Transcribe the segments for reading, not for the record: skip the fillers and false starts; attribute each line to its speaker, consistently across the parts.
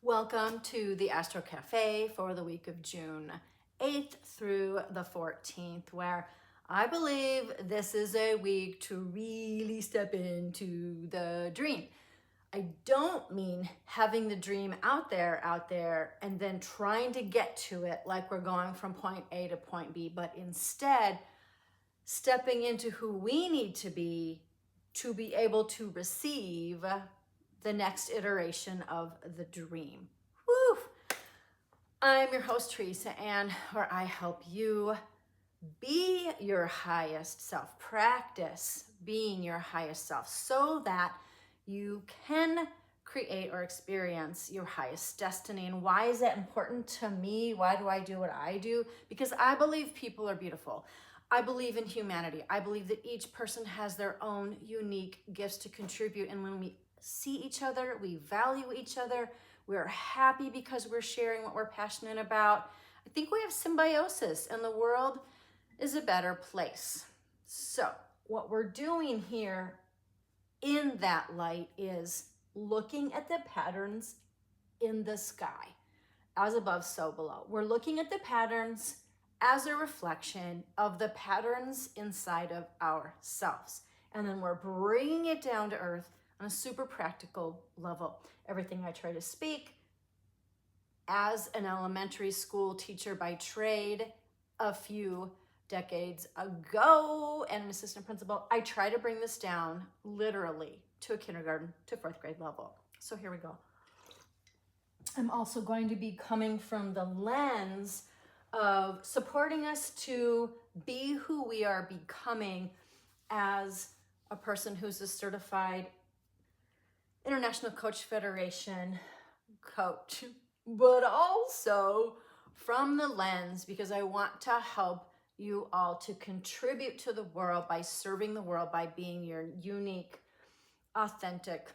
Speaker 1: Welcome to the Astro Café for the week of June 8th through the 14th, where I believe this is a week to really step into the dream. I don't mean having the dream out there, and then trying to get to it like we're going from point A to point B, but instead stepping into who we need to be able to receive the next iteration of the dream. Woo! I'm your host, Teresa, and where I help you be your highest self, practice being your highest self so that you can create or experience your highest destiny. And why is that important to me? Why do I do what I do? Because I believe people are beautiful. I believe in humanity. I believe that each person has their own unique gifts to contribute. And when we see each other, we value each other, we're happy because we're sharing what we're passionate about, I think we have symbiosis and the world is a better place. So what we're doing here in that light is looking at the patterns in the sky, as above, so below. We're looking at the patterns as a reflection of the patterns inside of ourselves. And then we're bringing it down to earth on a super practical level. Everything I try to speak as an elementary school teacher by trade a few decades ago and an assistant principal, I try to bring this down literally to a kindergarten to fourth grade level. So here we go. I'm also going to be coming from the lens of supporting us to be who we are becoming as a person who's a certified International Coach Federation coach, but also from the lens because I want to help you all to contribute to the world by serving the world, by being your unique, authentic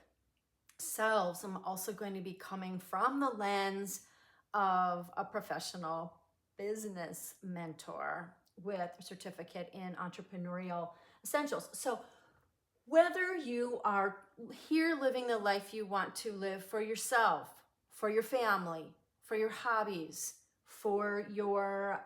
Speaker 1: selves. I'm also going to be coming from the lens of a professional business mentor with a certificate in entrepreneurial essentials. So whether you are here living the life you want to live for yourself, for your family, for your hobbies, for your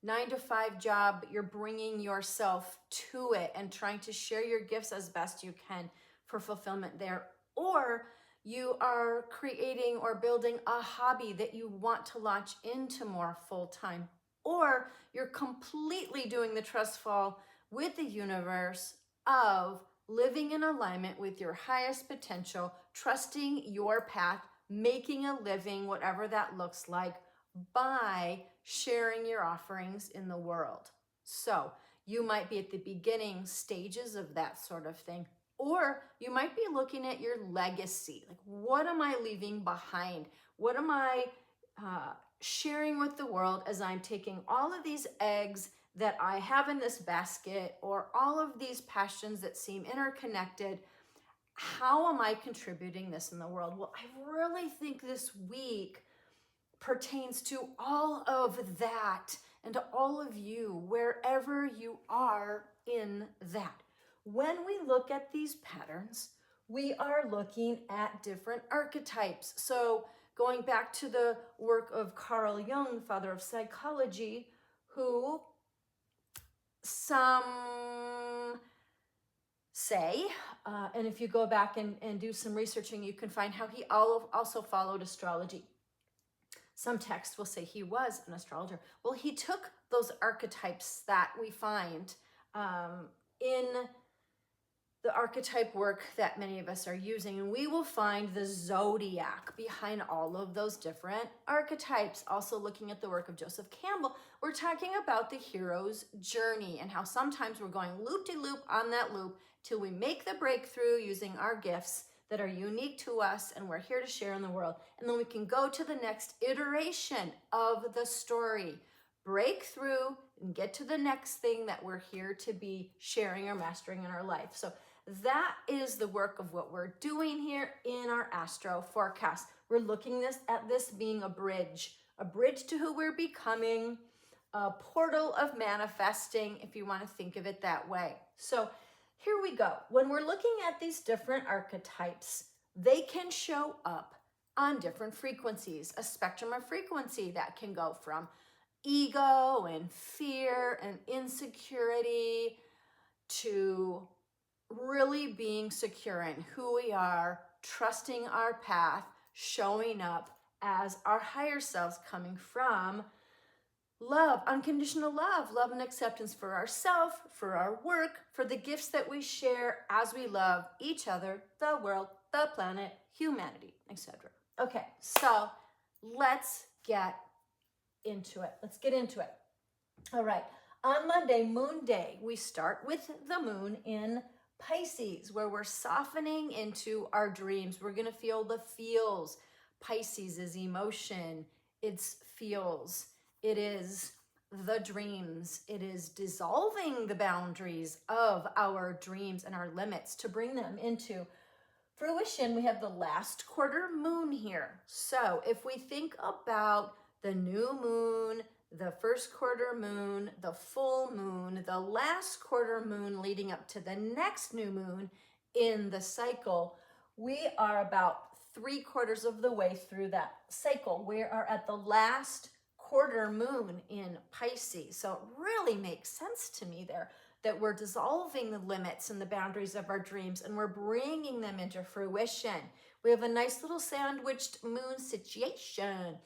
Speaker 1: 9-to-5 job, you're bringing yourself to it and trying to share your gifts as best you can for fulfillment there, or you are creating or building a hobby that you want to launch into more full-time, or you're completely doing the trust fall with the universe of living in alignment with your highest potential, trusting your path, making a living, whatever that looks like, by sharing your offerings in the world. So you might be at the beginning stages of that sort of thing, or you might be looking at your legacy. Like, what am I leaving behind? What am I sharing with the world as I'm taking all of these eggs that I have in this basket, or all of these passions that seem interconnected? How am I contributing this in the world? Well, I really think this week pertains to all of that and to all of you, wherever you are in that. When we look at these patterns, we are looking at different archetypes. So going back to the work of Carl Jung, father of psychology, who some say, and if you go back and do some researching, you can find how he also followed astrology. Some texts will say he was an astrologer. Well, he took those archetypes that we find in the archetype work that many of us are using, and we will find the zodiac behind all of those different archetypes. Also looking at the work of Joseph Campbell, we're talking about the hero's journey and how sometimes we're going loop-de-loop on that loop till we make the breakthrough using our gifts that are unique to us and we're here to share in the world. And then we can go to the next iteration of the story, break through and get to the next thing that we're here to be sharing or mastering in our life. So that is the work of what we're doing here in our astro forecast. We're looking at this being a bridge to who we're becoming, a portal of manifesting, if you want to think of it that way. So here we go. When we're looking at these different archetypes, they can show up on different frequencies, a spectrum of frequency that can go from ego and fear and insecurity to really being secure in who we are, trusting our path, showing up as our higher selves, coming from love, unconditional love, love and acceptance for ourselves, for our work, for the gifts that we share as we love each other, the world, the planet, humanity, etc. Okay, so let's get into it. Let's get into it. All right, on Monday, Moon Day, we start with the moon in Pisces, where we're softening into our dreams. We're going to feel the feels. Pisces is emotion. It's feels. It is the dreams. It is dissolving the boundaries of our dreams and our limits to bring them into fruition. We have the last quarter moon here. So if we think about the new moon, the first quarter moon, the full moon, the last quarter moon leading up to the next new moon in the cycle, we are about 3/4 of the way through that cycle. We are at the last quarter moon in Pisces. So it really makes sense to me there that we're dissolving the limits and the boundaries of our dreams and we're bringing them into fruition. We have a nice little sandwiched moon situation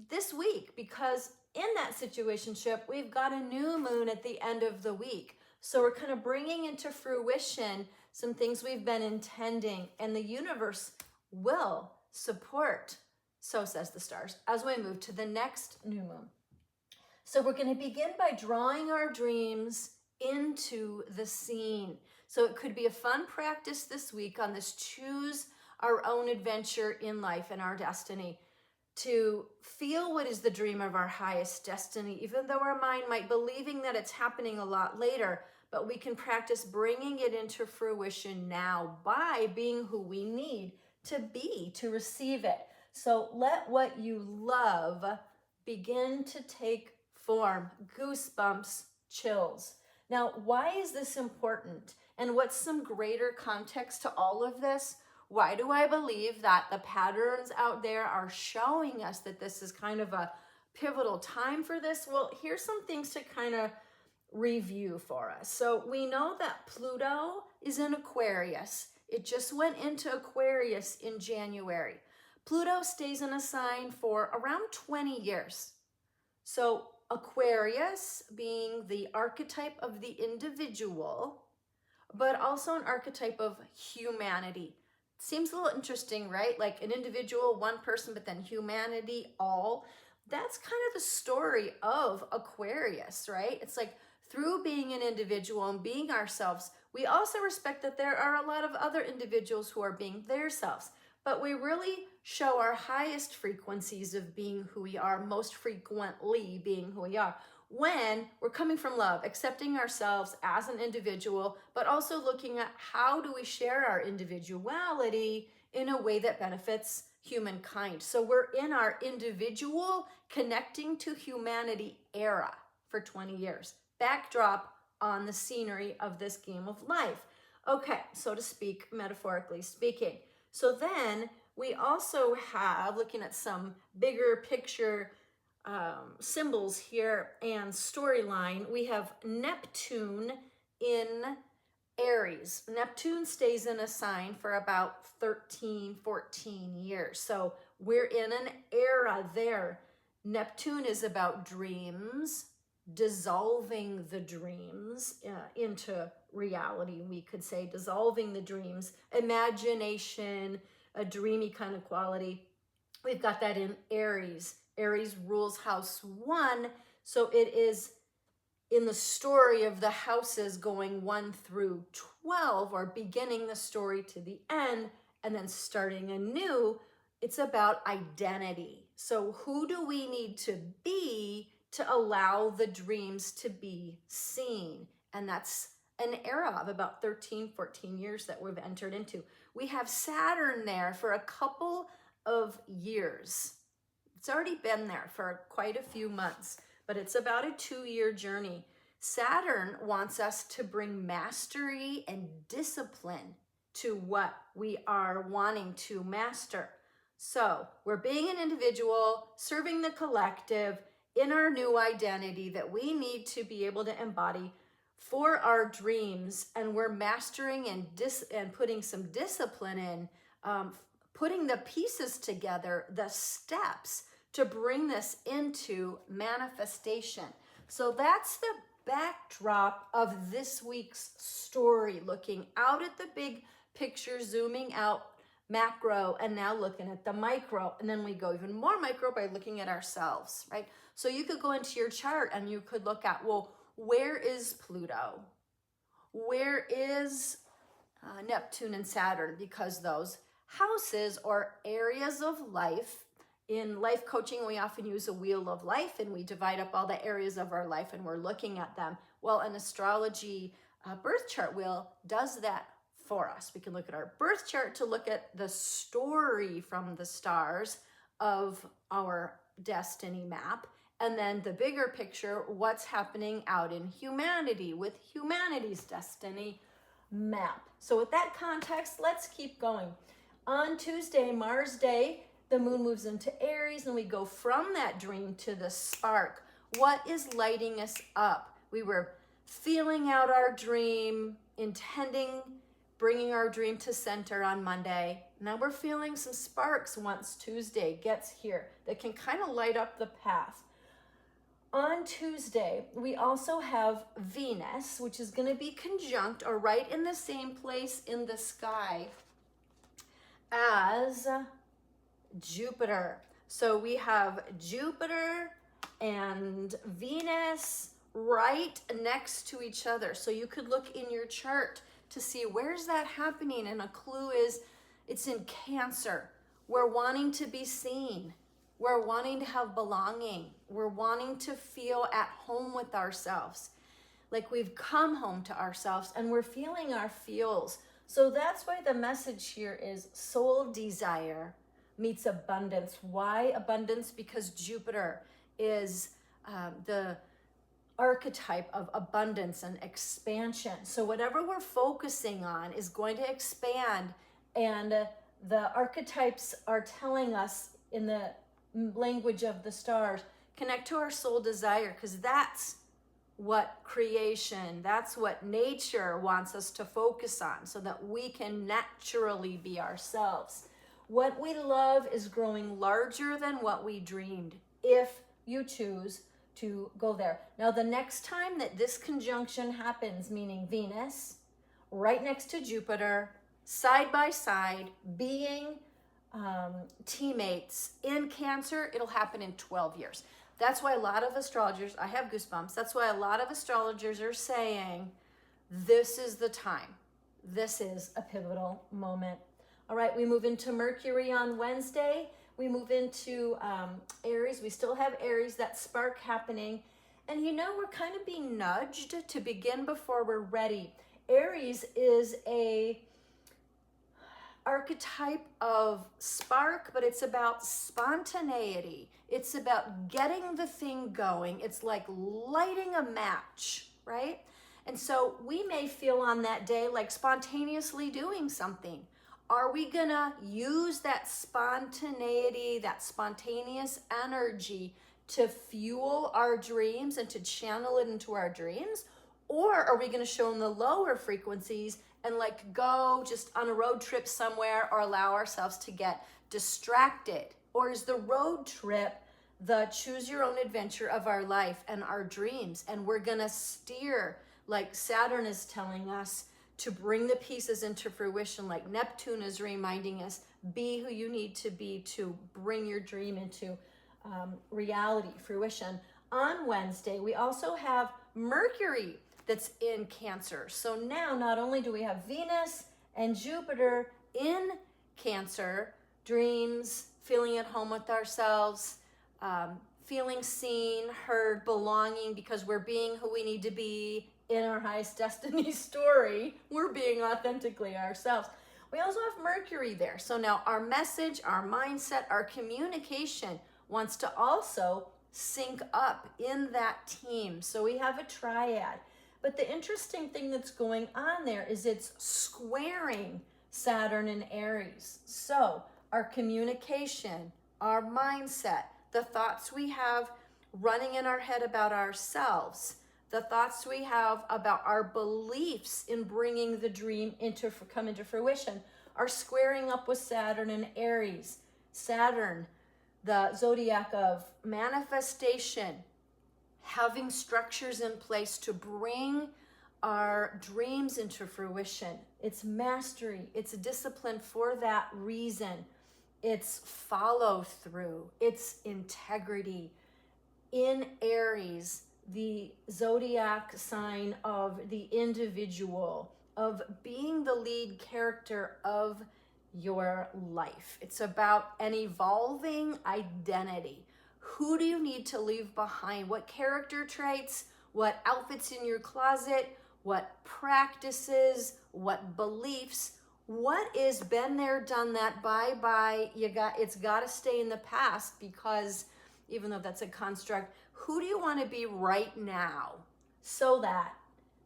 Speaker 1: this week, because in that situationship, we've got a new moon at the end of the week. So we're kind of bringing into fruition some things we've been intending, and the universe will support, so says the stars, as we move to the next new moon. So we're going to begin by drawing our dreams into the scene. So it could be a fun practice this week on this choose our own adventure in life and our destiny, to feel what is the dream of our highest destiny, even though our mind might be believing that it's happening a lot later, but we can practice bringing it into fruition now by being who we need to be to receive it. So let what you love begin to take form. Goosebumps, chills. Now, why is this important? And what's some greater context to all of this? Why do I believe that the patterns out there are showing us that this is kind of a pivotal time for this? Well, here's some things to kind of review for us. So we know that Pluto is in Aquarius. It just went into Aquarius in January. Pluto stays in a sign for around 20 years. So Aquarius being the archetype of the individual, but also an archetype of humanity. Seems a little interesting, right? Like an individual, one person, but then humanity, all. That's kind of the story of Aquarius, right? It's like through being an individual and being ourselves, we also respect that there are a lot of other individuals who are being their selves, but we really show our highest frequencies of being who we are, most frequently being who we are, when we're coming from love, accepting ourselves as an individual, but also looking at how do we share our individuality in a way that benefits humankind. So we're in our individual connecting to humanity era for 20 years. Backdrop on the scenery of this game of life. Okay, so to speak, metaphorically speaking. So then we also have, looking at some bigger picture symbols here and storyline, we have Neptune in Aries. Neptune stays in a sign for about 13, 14 years. So we're in an era there. Neptune is about dreams, dissolving the dreams into reality, we could say, dissolving the dreams, imagination, a dreamy kind of quality. We've got that in Aries. Aries rules house 1, so it is in the story of the houses going 1 through 12, or beginning the story to the end and then starting anew. It's about identity. So who do we need to be to allow the dreams to be seen? And that's an era of about 13, 14 years that we've entered into. We have Saturn there for a couple of years. It's already been there for quite a few months, but it's about a 2-year journey. Saturn wants us to bring mastery and discipline to what we are wanting to master. So we're being an individual, serving the collective in our new identity that we need to be able to embody for our dreams, and we're mastering and putting some discipline in, putting the pieces together, the steps to bring this into manifestation. So that's the backdrop of this week's story, looking out at the big picture, zooming out macro, and now looking at the micro. And then we go even more micro by looking at ourselves, right? So you could go into your chart and you could look at, well, where is Pluto? Where is Neptune and Saturn? Because those houses or areas of life, in life coaching, we often use a wheel of life and we divide up all the areas of our life and we're looking at them. Well, an astrology birth chart wheel does that for us. We can look at our birth chart to look at the story from the stars of our destiny map. And then the bigger picture, what's happening out in humanity with humanity's destiny map. So with that context, let's keep going. On Tuesday, Mars Day, the moon moves into Aries and we go from that dream to the spark. What is lighting us up? We were feeling out our dream, bringing our dream to center on Monday. Now we're feeling some sparks once Tuesday gets here that can kind of light up the path. On Tuesday, we also have Venus, which is going to be conjunct or right in the same place in the sky as Jupiter. So we have Jupiter and Venus right next to each other. So you could look in your chart to see where's that happening. And a clue is it's in Cancer. We're wanting to be seen. We're wanting to have belonging. We're wanting to feel at home with ourselves, like we've come home to ourselves and we're feeling our feels. So that's why the message here is soul desire meets abundance. Why abundance? Because Jupiter is the archetype of abundance and expansion. So whatever we're focusing on is going to expand, and the archetypes are telling us in the language of the stars, connect to our soul desire, because that's what creation, that's what nature wants us to focus on so that we can naturally be ourselves. What we love is growing larger than what we dreamed, if you choose to go there. Now, the next time that this conjunction happens, meaning Venus right next to Jupiter, side by side, being teammates in Cancer, it'll happen in 12 years. That's why a lot of astrologers, I have goosebumps, that's why a lot of astrologers are saying this is the time. This is a pivotal moment. All right, we move into Mercury on Wednesday. We move into Aries. We still have Aries, that spark happening. And you know, we're kind of being nudged to begin before we're ready. Aries is a archetype of spark, but it's about spontaneity. It's about getting the thing going. It's like lighting a match, right? And so we may feel on that day like spontaneously doing something. Are we gonna use that spontaneity, that spontaneous energy to fuel our dreams and to channel it into our dreams? Or are we gonna show in the lower frequencies and like go just on a road trip somewhere, or allow ourselves to get distracted? Or is the road trip the choose your own adventure of our life and our dreams? And we're gonna steer, like Saturn is telling us, to bring the pieces into fruition, like Neptune is reminding us, be who you need to be to bring your dream into reality, fruition. On Wednesday, we also have Mercury that's in Cancer. So now not only do we have Venus and Jupiter in Cancer, dreams, feeling at home with ourselves, feeling seen, heard, belonging, because we're being who we need to be in our highest destiny story. We're being authentically ourselves. We also have Mercury there. So now our message, our mindset, our communication wants to also sync up in that team. So we have a triad. But the interesting thing that's going on there is it's squaring Saturn in Aries. So our communication, our mindset, the thoughts we have running in our head about ourselves, the thoughts we have about our beliefs in bringing the dream come into fruition are squaring up with Saturn in Aries. Saturn, the zodiac of manifestation, having structures in place to bring our dreams into fruition. It's mastery, it's discipline for that reason. It's follow through, it's integrity. In Aries, the zodiac sign of the individual, of being the lead character of your life. It's about an evolving identity. Who do you need to leave behind? What character traits, what outfits in your closet, what practices, what beliefs, what is been there, done that, bye. It's got to stay in the past, because even though that's a construct, who do you want to be right now so that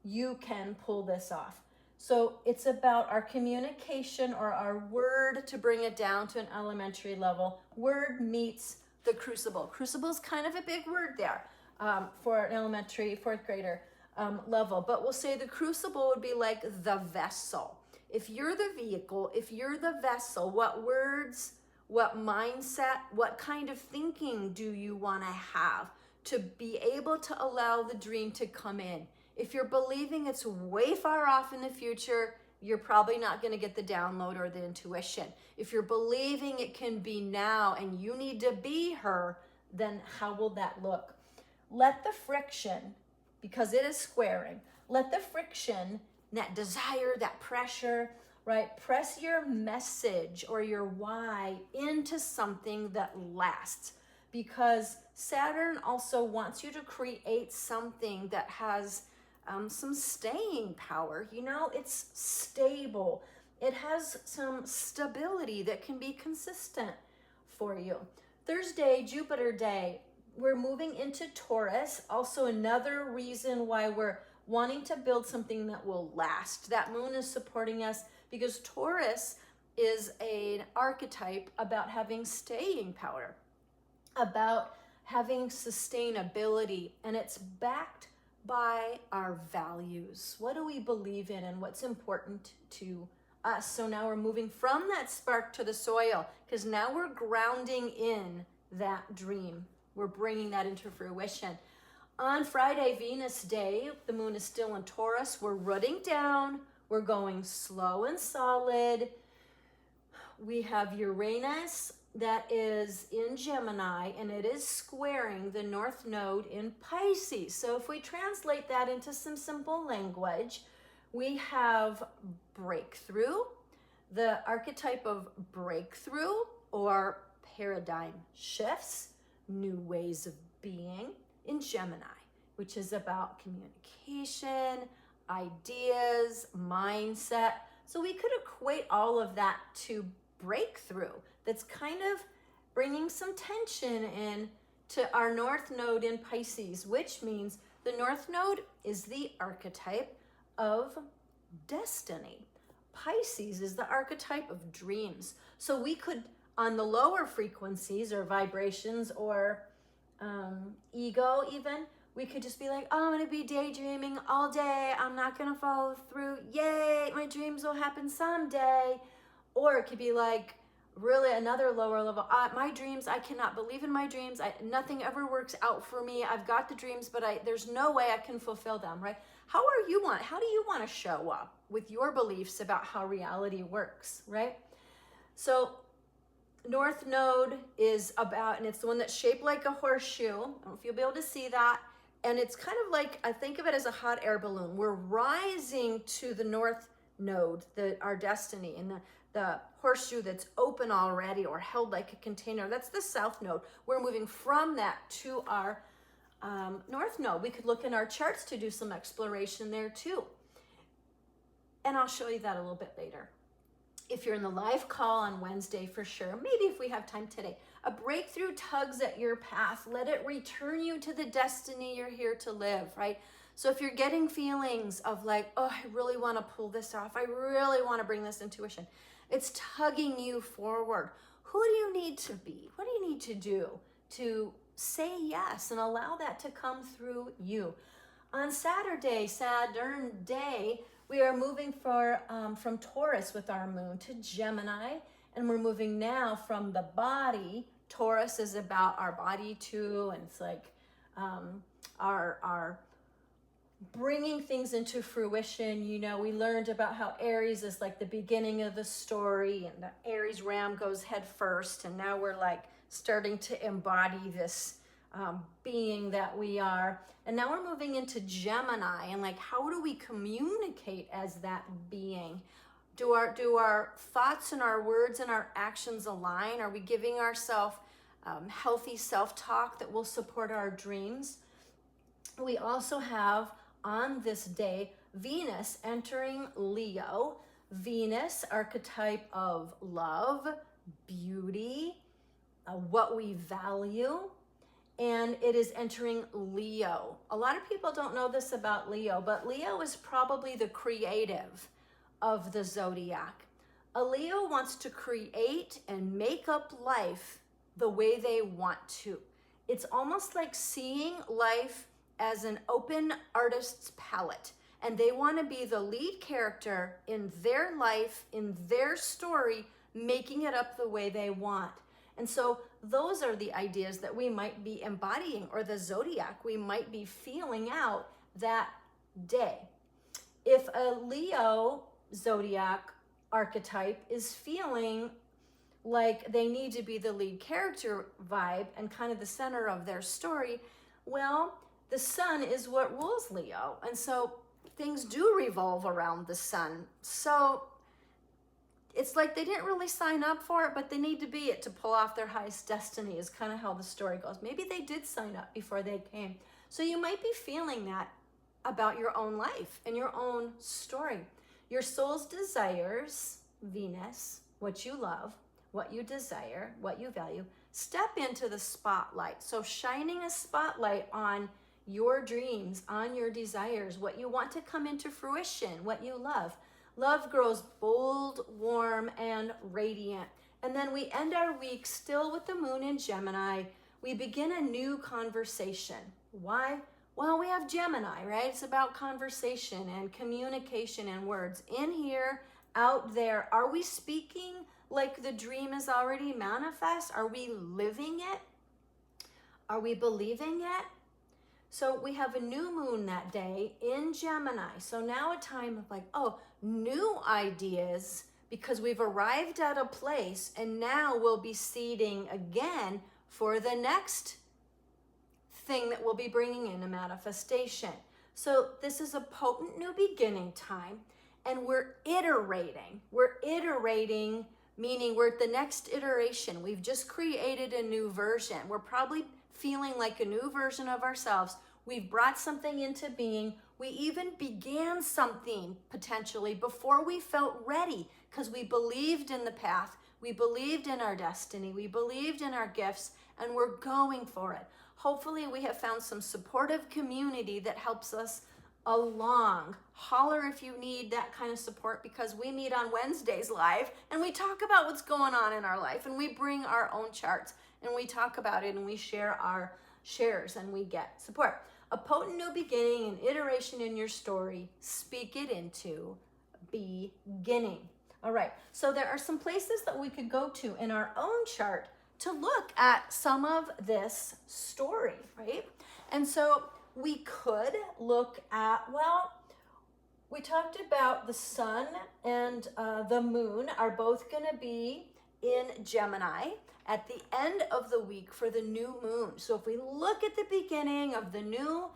Speaker 1: you can pull this off? So it's about our communication, or our word, to bring it down to an elementary level. Word meets the crucible. Crucible is kind of a big word there for an elementary, fourth grader level. But we'll say the crucible would be like the vessel. If you're the vehicle, if you're the vessel, what words, what mindset, what kind of thinking do you want to have to be able to allow the dream to come in? If you're believing it's way far off in the future, you're probably not going to get the download or the intuition. If you're believing it can be now and you need to be her, then how will that look? Let the friction, because it is squaring, let the friction, that desire, that pressure, right? Press your message or your why into something that lasts, because Saturn also wants you to create something that has some staying power. You know, it's stable. It has some stability that can be consistent for you. Thursday, Jupiter day, we're moving into Taurus. Also another reason why we're wanting to build something that will last. That moon is supporting us because Taurus is an archetype about having staying power, about having sustainability, and it's backed by our values. What do we believe in and what's important to us? So now we're moving from that spark to the soil, because now we're grounding in that dream. We're bringing that into fruition. On Friday, Venus day, the moon is still in Taurus. We're rooting down. We're going slow and solid. We have Uranus that is in Gemini, and it is squaring the North Node in Pisces. So if we translate that into some simple language, we have breakthrough, the archetype of breakthrough or paradigm shifts, new ways of being in Gemini, which is about communication, ideas, mindset. So we could equate all of that to breakthrough. That's kind of bringing some tension in to our North Node in Pisces, which means the North Node is the archetype of destiny. Pisces is the archetype of dreams. So we could, on the lower frequencies or vibrations or ego even, we could just be like, oh, I'm going to be daydreaming all day. I'm not going to follow through. Yay, my dreams will happen someday. Or it could be like, really another lower level. My dreams, I cannot believe in my dreams. Nothing ever works out for me. I've got the dreams, but there's no way I can fulfill them, right? How do you want to show up with your beliefs about how reality works, right? So North Node is about, and it's the one that's shaped like a horseshoe. I don't know if you'll be able to see that. And it's kind of like, I think of it as a hot air balloon. We're rising to the North Node, our destiny, and the horseshoe that's open already or held like a container. That's the South Node. We're moving from that to our North Node. We could look in our charts to do some exploration there too. And I'll show you that a little bit later. If you're in the live call on Wednesday, for sure, maybe if we have time today, a breakthrough tugs at your path. Let it return you to the destiny you're here to live, right? So if you're getting feelings of like, oh, I really want to pull this off, I really want to bring this intuition, it's tugging you forward. Who do you need to be? What do you need to do to say yes and allow that to come through you? On Saturday, Saturn day, we are moving from Taurus with our moon to Gemini, and we're moving now from the body. Taurus is about our body too, and it's like our bringing things into fruition. You know, we learned about how Aries is like the beginning of the story, and the Aries ram goes head first, and now we're like starting to embody this being that we are. And now we're moving into Gemini, and like, how do we communicate as that being? Do our thoughts and our words and our actions align? Are we giving ourselves healthy self-talk that will support our dreams? We also have on this day Venus entering Leo. Venus, archetype of love, beauty, what we value, and it is entering Leo. A lot of people don't know this about Leo, but Leo is probably the creative of the zodiac. A Leo wants to create and make up life the way they want to. It's almost like seeing life as an open artist's palette, and they want to be the lead character in their life, in their story, making it up the way they want. And so those are the ideas that we might be embodying, or the zodiac we might be feeling out that day. If a Leo zodiac archetype is feeling like they need to be the lead character vibe and kind of the center of their story, well, the sun is what rules Leo. And so things do revolve around the sun. So it's like they didn't really sign up for it, but they need to be it to pull off their highest destiny, is kind of how the story goes. Maybe they did sign up before they came. So you might be feeling that about your own life and your own story. Your soul's desires, Venus, what you love, what you desire, what you value, step into the spotlight. So shining a spotlight on your dreams, on your desires, what you want to come into fruition, what you love. Love grows bold, warm, and radiant. And then we end our week still with the moon in Gemini. We begin a new conversation. Why? Well, we have Gemini, right? It's about conversation and communication and words. In here, out there. Are we speaking like the dream is already manifest? Are we living it? Are we believing it? So we have a new moon that day in Gemini. So now a time of like, oh, new ideas, because we've arrived at a place, and now we'll be seeding again for the next thing that we'll be bringing in a manifestation. So this is a potent new beginning time, and we're iterating. We're iterating, meaning we're at the next iteration. We've just created a new version. We're probably feeling like a new version of ourselves. We've brought something into being. We even began something potentially before we felt ready, because we believed in the path. We believed in our destiny. We believed in our gifts, and we're going for it. Hopefully we have found some supportive community that helps us along. Holler if you need that kind of support, because we meet on Wednesdays live and we talk about what's going on in our life, and we bring our own charts and we talk about it, and we share our shares, and we get support. A potent new beginning, an iteration in your story. Speak it into beginning. All right, so there are some places that we could go to in our own chart to look at some of this story, right? And so we could look at, well, we talked about the sun and the moon are both going to be in Gemini at the end of the week for the new moon. So if we look at the beginning of the new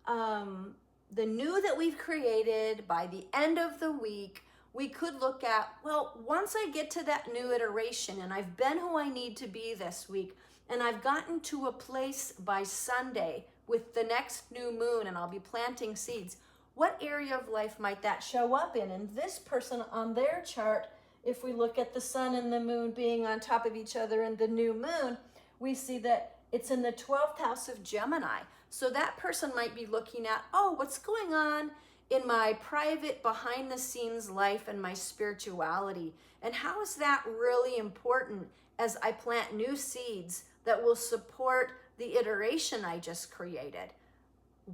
Speaker 1: that we've created by the end of the week, we could look at, well, once I get to that new iteration and I've been who I need to be this week, and I've gotten to a place by Sunday with the next new moon, and I'll be planting seeds, what area of life might that show up in? And this person on their chart, if we look at the sun and the moon being on top of each other and the new moon, we see that it's in the 12th house of Gemini. So that person might be looking at, oh, what's going on in my private behind the scenes life and my spirituality? And how is that really important as I plant new seeds that will support the iteration I just created?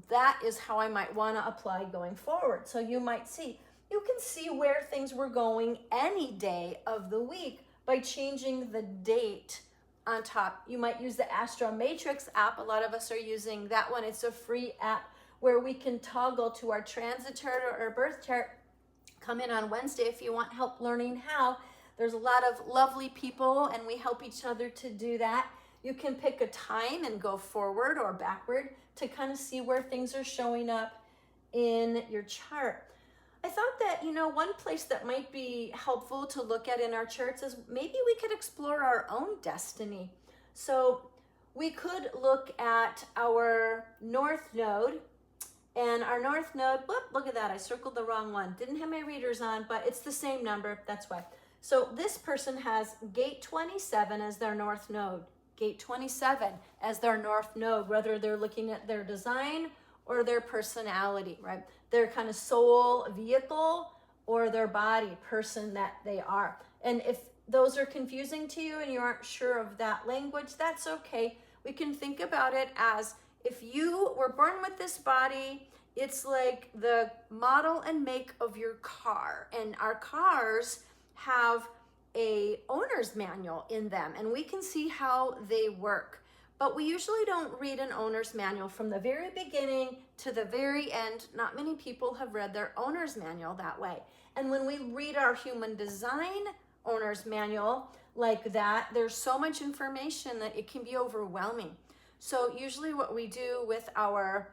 Speaker 1: That is how I might want to apply going forward. So you might see, you can see where things were going any day of the week by changing the date on top. You might use the Astro Matrix app. A lot of us are using that one. It's a free app where we can toggle to our transit chart or our birth chart. Come in on Wednesday if you want help learning how. There's a lot of lovely people and we help each other to do that. You can pick a time and go forward or backward to kind of see where things are showing up in your chart. I thought that, one place that might be helpful to look at in our charts is maybe we could explore our own destiny. So we could look at our North Node, and our North Node, whoop, look at that, I circled the wrong one. Didn't have my readers on, but it's the same number, that's why. So this person has gate 27 as their North Node, gate 27 as their North Node, whether they're looking at their design or their personality, right? Their kind of soul vehicle or their body person that they are. And if those are confusing to you and you aren't sure of that language, that's okay. We can think about it as if you were born with this body, it's like the model and make of your car. And our cars have a owner's manual in them and we can see how they work. But we usually don't read an owner's manual from the very beginning to the very end. Not many people have read their owner's manual that way. And when we read our human design owner's manual like that, there's so much information that it can be overwhelming. So usually what we do with our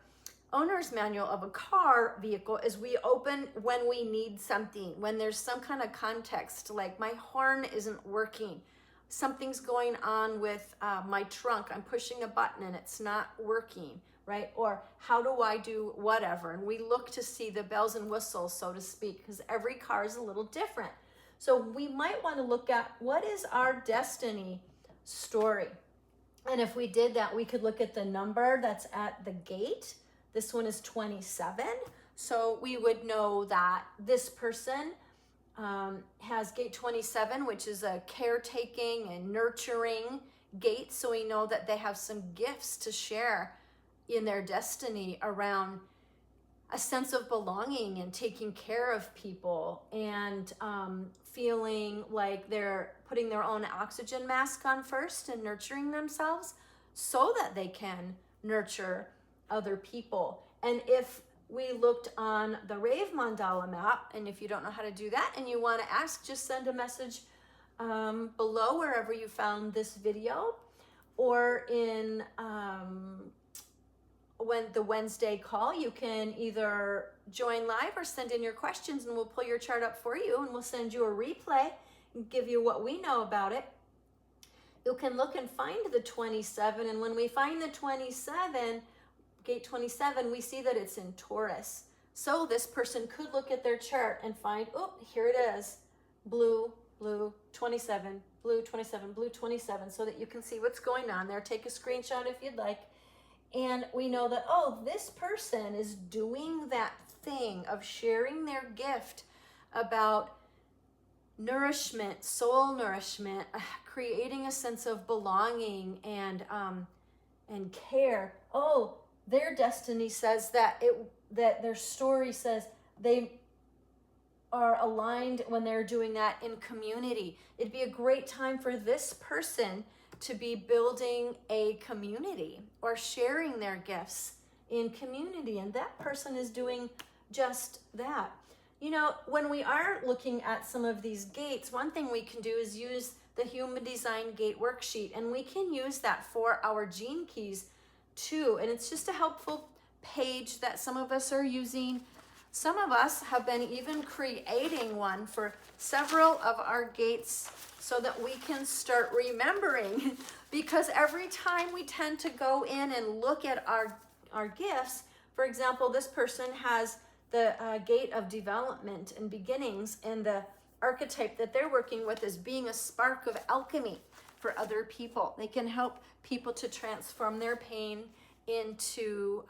Speaker 1: owner's manual of a car vehicle is we open when we need something, when there's some kind of context, like my horn isn't working. Something's going on with my trunk. I'm pushing a button and it's not working, right? Or how do I do whatever? And we look to see the bells and whistles, so to speak, because every car is a little different. So we might want to look at what is our destiny story. And if we did that, we could look at the number that's at the gate. This one is 27. So we would know that this person has gate 27, which is a caretaking and nurturing gate. So we know that they have some gifts to share in their destiny around a sense of belonging and taking care of people and feeling like they're putting their own oxygen mask on first and nurturing themselves so that they can nurture other people. And if we looked on the Rave Mandala map, and if you don't know how to do that and you want to ask, just send a message below wherever you found this video, or in when the Wednesday call, you can either join live or send in your questions and we'll pull your chart up for you and we'll send you a replay and give you what we know about it. You can look and find the 27, and when we find the 27, gate 27, we see that it's in Taurus. So this person could look at their chart and find, oh, here it is, blue, blue, 27, blue, 27, blue, 27, so that you can see what's going on there. Take a screenshot if you'd like. And we know that, oh, this person is doing that thing of sharing their gift about nourishment, soul nourishment, creating a sense of belonging and care. Oh, their destiny says that their story says they are aligned when they're doing that in community. It'd be a great time for this person to be building a community or sharing their gifts in community, and that person is doing just that. You know, when we are looking at some of these gates, one thing we can do is use the Human Design Gate Worksheet, and we can use that for our gene keys too. And it's just a helpful page that some of us are using. Some of us have been even creating one for several of our gates so that we can start remembering, because every time we tend to go in and look at our gifts, for example, this person has the gate of development and beginnings, and the archetype that they're working with is being a spark of alchemy. for other people. They can help people to transform their pain into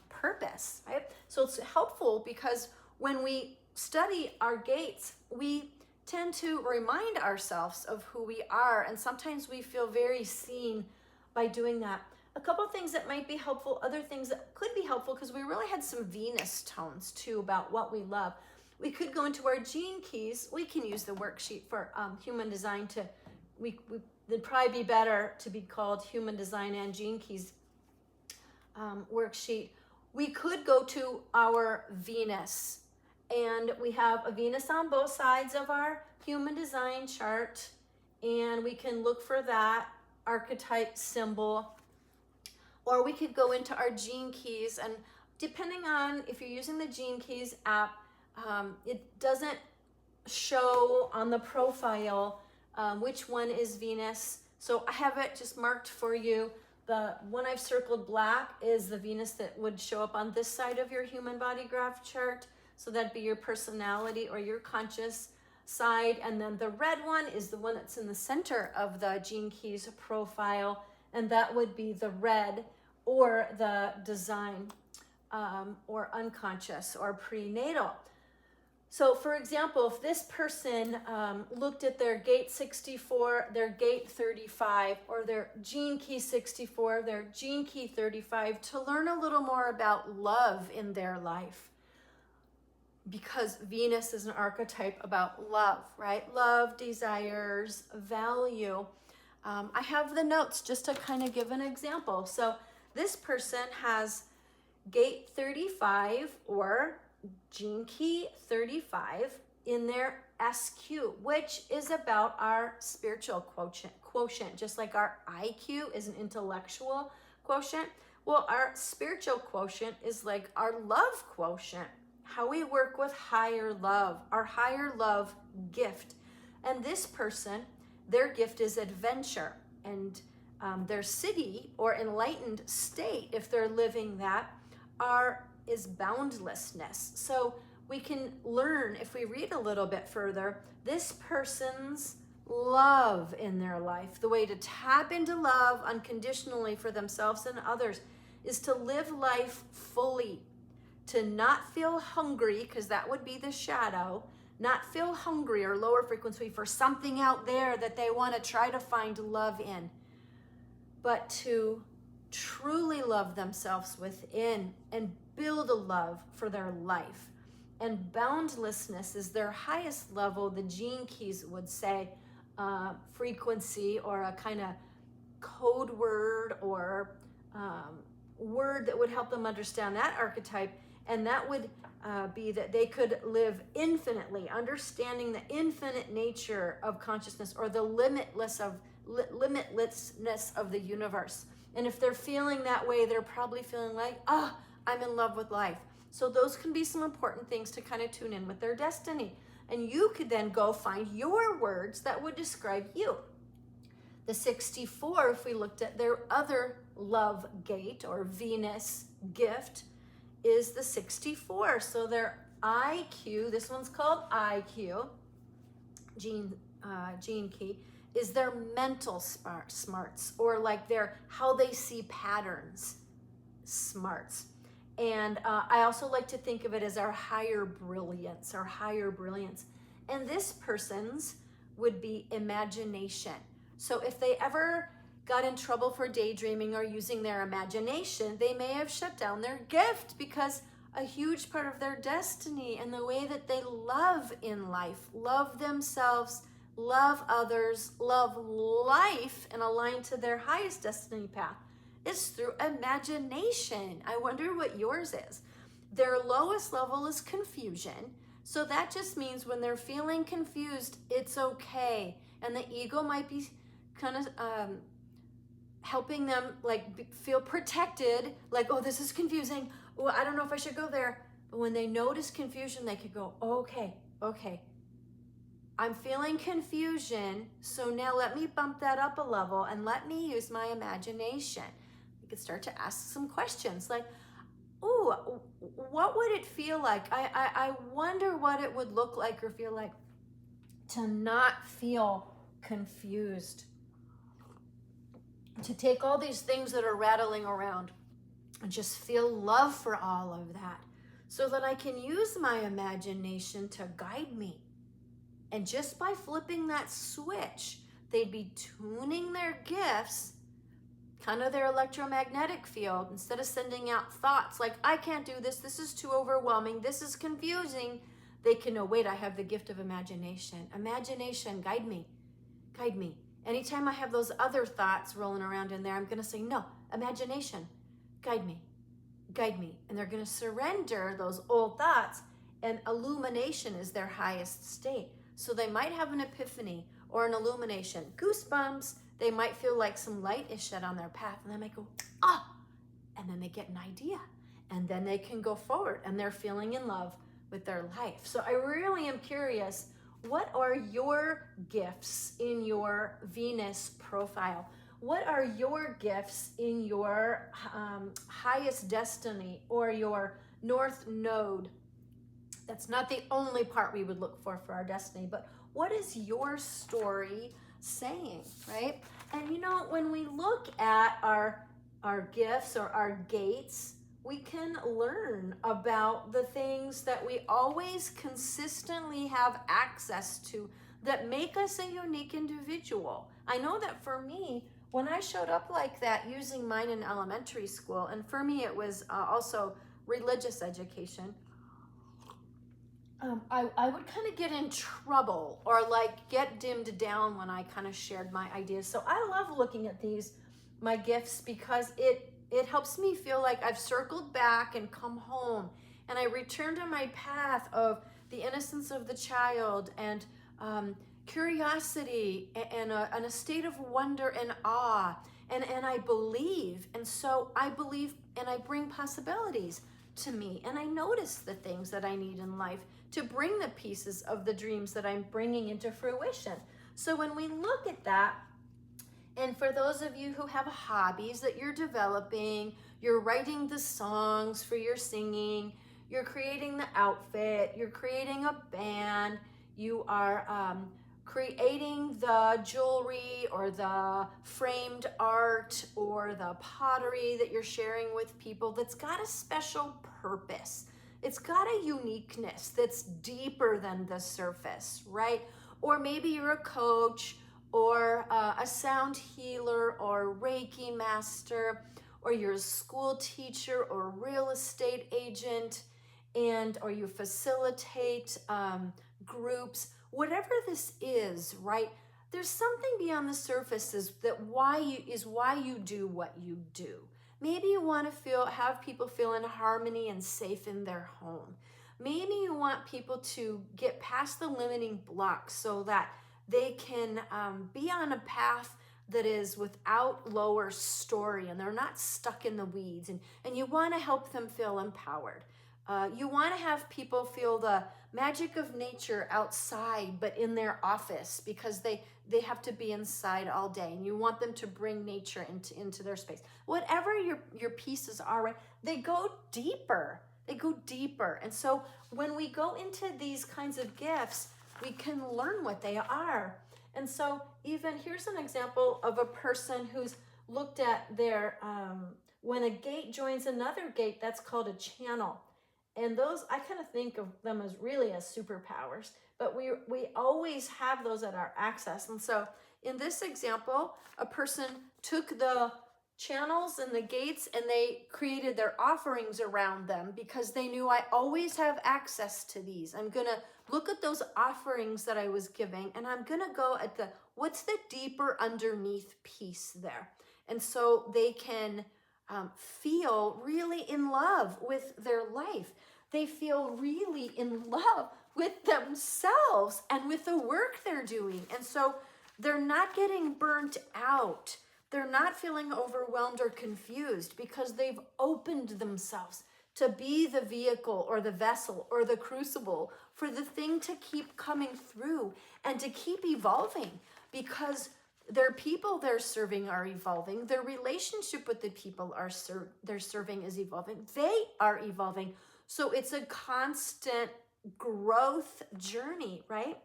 Speaker 1: purpose, right? So it's helpful because when we study our gates, we tend to remind ourselves of who we are, and sometimes we feel very seen by doing that. A couple of things that might be helpful, other things that could be helpful, because we really had some Venus tones too about what we love. We could go into our gene keys. We can use the worksheet for human design to, it'd probably be better to be called human design and gene keys worksheet. We could go to our Venus, and we have a Venus on both sides of our human design chart, and we can look for that archetype symbol. Or we could go into our gene keys, and depending on if you're using the gene keys app, it doesn't show on the profile which one is Venus. So I have it just marked for you. The one I've circled black is the Venus that would show up on this side of your human body graph chart. So that'd be your personality or your conscious side. And then the red one is the one that's in the center of the gene keys profile. And that would be the red or the design or unconscious or prenatal. So for example, if this person looked at their gate 64, their gate 35, or their gene key 64, their gene key 35, to learn a little more about love in their life, because Venus is an archetype about love, right? Love, desires, value. I have the notes just to kind of give an example. So this person has gate 35 or gene key 35 in their SQ, which is about our spiritual quotient, just like our IQ is an intellectual quotient. Well, our spiritual quotient is like our love quotient, how we work with higher love, our higher love gift. And this person, their gift is adventure, and their city or enlightened state, if they're living that, is boundlessness. So we can learn, if we read a little bit further, this person's love in their life, the way to tap into love unconditionally for themselves and others, is to live life fully, to not feel hungry, because that would be the shadow, not feel hungry or lower frequency for something out there that they want to try to find love in, but to truly love themselves within and build a love for their life. And boundlessness is their highest level, the gene keys would say, frequency, or a kind of code word or word that would help them understand that archetype. And that would be that they could live infinitely, understanding the infinite nature of consciousness, or the limitlessness of the universe. And if they're feeling that way, they're probably feeling like, I'm in love with life. So those can be some important things to kind of tune in with their destiny. And you could then go find your words that would describe you. The 64, if we looked at their other love gate or Venus gift, is the 64. So their IQ, this one's called IQ, gene key, is their mental smarts, or like their how they see patterns smarts. And I also like to think of it as our higher brilliance, And this person's would be imagination. So if they ever got in trouble for daydreaming or using their imagination, they may have shut down their gift, because a huge part of their destiny and the way that they love in life, love themselves, love others, love life, and align to their highest destiny path, is through imagination. I wonder what yours is. Their lowest level is confusion. So that just means when they're feeling confused, it's okay. And the ego might be kind of helping them feel protected, like, oh, this is confusing. Oh, I don't know if I should go there. But when they notice confusion, they could go, okay, I'm feeling confusion. So now let me bump that up a level and let me use my imagination. You could start to ask some questions like, oh, what would it feel like? I wonder what it would look like or feel like to not feel confused. to take all these things that are rattling around and just feel love for all of that, so that I can use my imagination to guide me. And just by flipping that switch, they'd be tuning their gifts, kind of their electromagnetic field, instead of sending out thoughts like, I can't do this, this is too overwhelming, this is confusing. They can know, wait, I have the gift of imagination. Imagination, guide me, guide me. Anytime I have those other thoughts rolling around in there, I'm going to say, no, imagination, guide me, guide me. And they're going to surrender those old thoughts, and illumination is their highest state. So they might have an epiphany or an illumination, goosebumps. They might feel like some light is shed on their path, and they might go, ah, and then they get an idea, and then they can go forward, and they're feeling in love with their life. So I really am curious, what are your gifts in your Venus profile? What are your gifts in your highest destiny or your North Node? That's not the only part we would look for our destiny, but what is your story saying, right? And you know, when we look at our gifts or our gates, we can learn about the things that we always consistently have access to that make us a unique individual. I know that for me, when I showed up like that using mine in elementary school, and for me it was also religious education, I would kind of get in trouble or like get dimmed down when I kind of shared my ideas. So I love looking at these, my gifts, because it helps me feel like I've circled back and come home, and I return to my path of the innocence of the child and curiosity and a state of wonder and awe. And I believe, and so I believe, and I bring possibilities to me, and I notice the things that I need in life to bring the pieces of the dreams that I'm bringing into fruition. So when we look at that, and for those of you who have hobbies that you're developing, you're writing the songs for your singing, you're creating the outfit, you're creating a band, you are creating the jewelry or the framed art or the pottery that you're sharing with people that's got a special purpose. It's got a uniqueness that's deeper than the surface, right? Or maybe you're a coach or a sound healer or Reiki master, or you're a school teacher or real estate agent, or you facilitate groups. Whatever this is, right? There's something beyond the surface that why you do what you do. Maybe you want to have people feel in harmony and safe in their home. Maybe you want people to get past the limiting blocks so that they can be on a path that is without lower story, and they're not stuck in the weeds, and you want to help them feel empowered. You want to have people feel the magic of nature outside, but in their office, because they have to be inside all day, and you want them to bring nature into their space. Whatever your pieces are, right, they go deeper. They go deeper. And so when we go into these kinds of gifts, we can learn what they are. And so even here's an example of a person who's looked at their, when a gate joins another gate, that's called a channel. And those, I kind of think of them as really as superpowers, but we always have those at our access. And so in this example, a person took the channels and the gates and they created their offerings around them because they knew I always have access to these. I'm going to look at those offerings that I was giving, and I'm going to go at what's the deeper underneath piece there. And so they can feel really in love with their life. They feel really in love with themselves and with the work they're doing. And so they're not getting burnt out. They're not feeling overwhelmed or confused because they've opened themselves to be the vehicle or the vessel or the crucible for the thing to keep coming through and to keep evolving, because their people they're serving are evolving. Their relationship with the people they're serving is evolving. They are evolving. So it's a constant growth journey, right?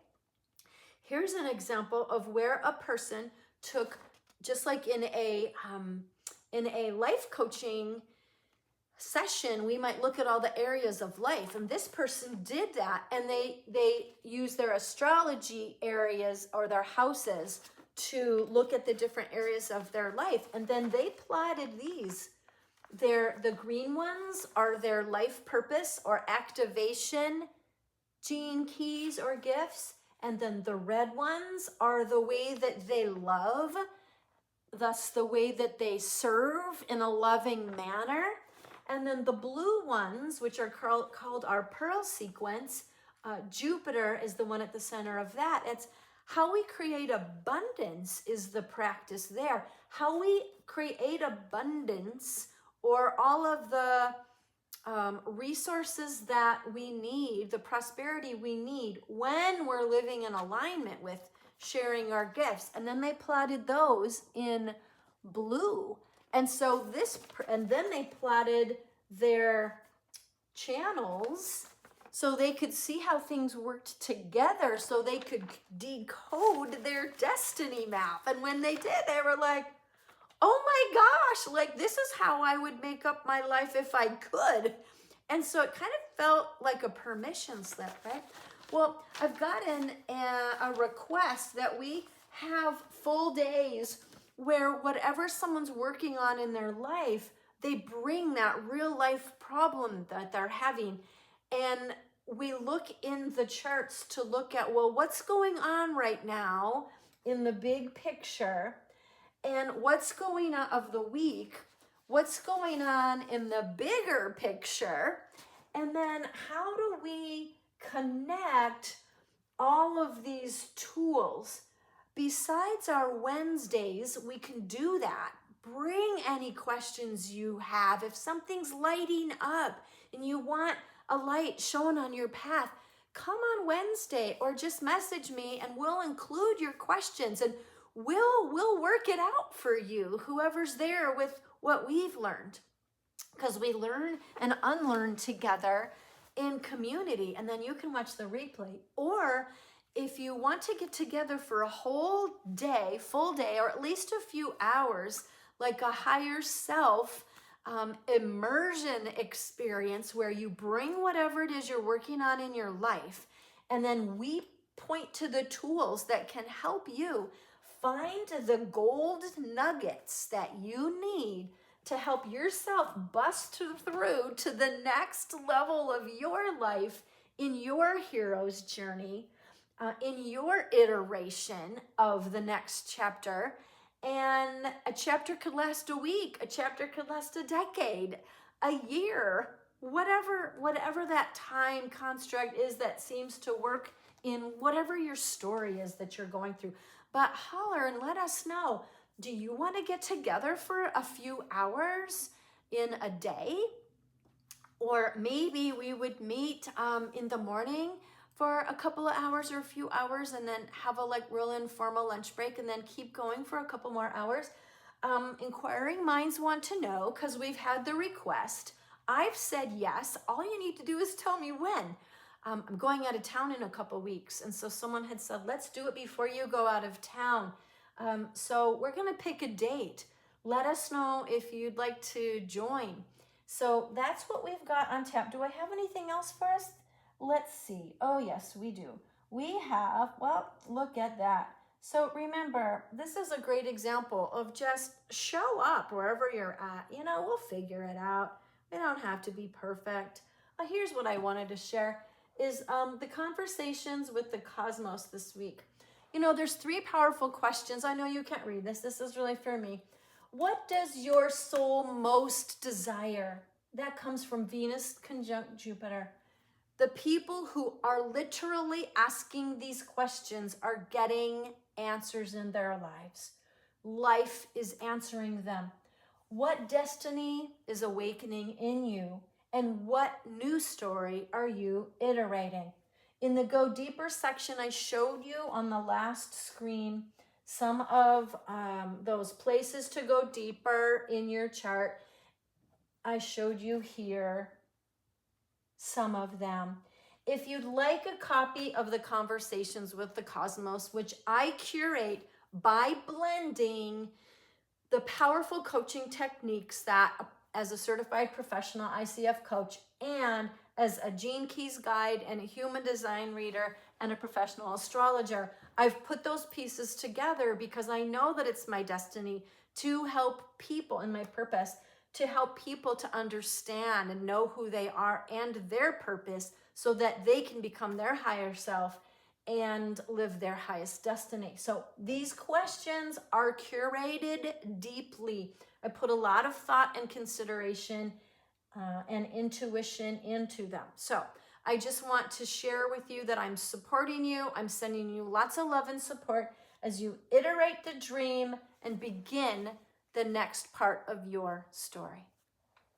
Speaker 1: Here's an example of where a person took just like in a life coaching session, we might look at all the areas of life, and this person did that, and they use their astrology areas or their houses to look at the different areas of their life, and then they plotted these. The green ones are their life purpose or activation gene keys or gifts, and then the red ones are the way that they love, thus the way that they serve in a loving manner. And then the blue ones, which are called our pearl sequence, Jupiter is the one at the center of that. It's how we create abundance is the practice there. How we create abundance, or all of the resources that we need, the prosperity we need when we're living in alignment with sharing our gifts. And then they plotted those in blue. And so and then they plotted their channels so they could see how things worked together, so they could decode their destiny map. And when they did, they were like, oh my gosh, like this is how I would make up my life if I could. And so it kind of felt like a permission slip, right? Well, I've gotten a request that we have full days where whatever someone's working on in their life, they bring that real life problem that they're having. And we look in the charts to look at, well, what's going on right now in the big picture, and what's going on of the week, what's going on in the bigger picture, and then how do we connect all of these tools. Besides our Wednesdays, we can do that. Bring any questions you have. If something's lighting up and you want a light shown on your path, come on Wednesday or just message me and we'll include your questions and we'll work it out for you, whoever's there with what we've learned. Because we learn and unlearn together in community, and then you can watch the replay. Or if you want to get together for a whole day, full day, or at least a few hours, like a higher self immersion experience where you bring whatever it is you're working on in your life, and then we point to the tools that can help you find the gold nuggets that you need to help yourself bust through to the next level of your life in your hero's journey, in your iteration of the next chapter. And a chapter could last a week, a chapter could last a decade, a year, whatever that time construct is that seems to work in whatever your story is that you're going through. But holler and let us know. Do you want to get together for a few hours in a day? Or maybe we would meet in the morning for a couple of hours or a few hours and then have a real informal lunch break and then keep going for a couple more hours. Inquiring minds want to know because we've had the request. I've said yes. All you need to do is tell me when. I'm going out of town in a couple weeks. And so someone had said, let's do it before you go out of town. So we're going to pick a date. Let us know if you'd like to join. So that's what we've got on tap. Do I have anything else for us? Let's see. Oh, yes, we do. We have, well, look at that. So remember, this is a great example of just show up wherever you're at. We'll figure it out. We don't have to be perfect. Here's what I wanted to share is the conversations with the cosmos this week. There's 3 powerful questions. I know you can't read this. This is really for me. What does your soul most desire? That comes from Venus conjunct Jupiter. The people who are literally asking these questions are getting answers in their lives. Life is answering them. What destiny is awakening in you? And what new story are you iterating? In the Go Deeper section, I showed you on the last screen some of those places to go deeper in your chart. I showed you here some of them. If you'd like a copy of the Conversations with the Cosmos, which I curate by blending the powerful coaching techniques that, as a certified professional ICF coach and as a Gene Keys guide and a human design reader and a professional astrologer, I've put those pieces together because I know that it's my destiny to help people, and my purpose to help people to understand and know who they are and their purpose so that they can become their higher self and live their highest destiny. So these questions are curated deeply. I put a lot of thought and consideration and intuition into them. So I just want to share with you that I'm supporting you. I'm sending you lots of love and support as you iterate the dream and begin the next part of your story.